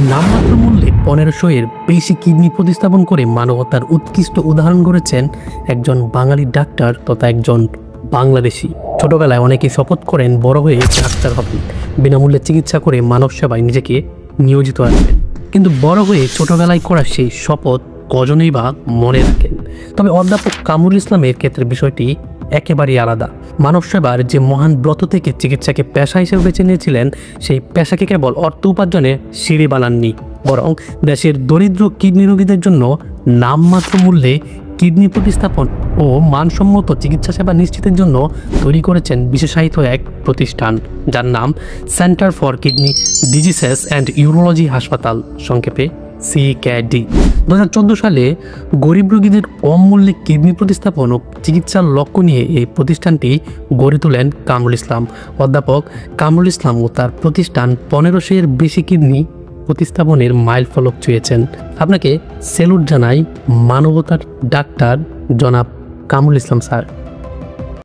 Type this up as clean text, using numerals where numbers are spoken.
নামমাত্র মূল্যে 1500 এর বেশি কিডনি প্রতিস্থাপন করে মানবতার উৎকৃষ্ট উদাহরণ গড়েছেন একজন বাঙালি ডাক্তার তথা একজন বাংলাদেশি। ছোটবেলায় অনেকেই শপথ করেন বড় হয়ে ডাক্তার হবেন, বিনামূল্যে চিকিৎসা করে মানব সেবায় নিজেকে নিয়োজিত রাখবেন। কিন্তু বড় হয়ে ছোটবেলায় করা সেই শপথ কজনই বা মনে রাখেন? তবে অধ্যাপক কামরুল ইসলামের ক্ষেত্রে বিষয়টি একেবারেই আলাদা। মানব সেবার যে মহান ব্রত থেকে চিকিৎসাকে পেশা হিসেবে বেছে নিয়েছিলেন, সেই পেশাকে কেবল অর্থ উপার্জনের সিঁড়ি বানাননি, বরং দেশের দরিদ্র কিডনি রোগীদের জন্য নামমাত্র মূল্যে কিডনি প্রতিস্থাপন ও মানসম্মত চিকিৎসা সেবা নিশ্চিতের জন্য তৈরি করেছেন বিশেষায়িত এক প্রতিষ্ঠান, যার নাম centre for kidney diseases and urology হাসপাতাল, সংক্ষেপে CKD। 2014 সালে গরিব রোগীদের কম মূল্যে কিডনি প্রতিস্থাপন ও চিকিৎসার লক্ষ্য নিয়ে এই প্রতিষ্ঠানটি গড়ে তোলেন কামরুল ইসলাম। অধ্যাপক কামরুল ইসলাম ও তার প্রতিষ্ঠান 1500 এর বেশি কিডনি প্রতিস্থাপনের মাইল ফলক ছুঁয়েছেন। আপনাকে স্যালুট জানাই মানবতার ডাক্তার জনাব কামরুল ইসলাম স্যার।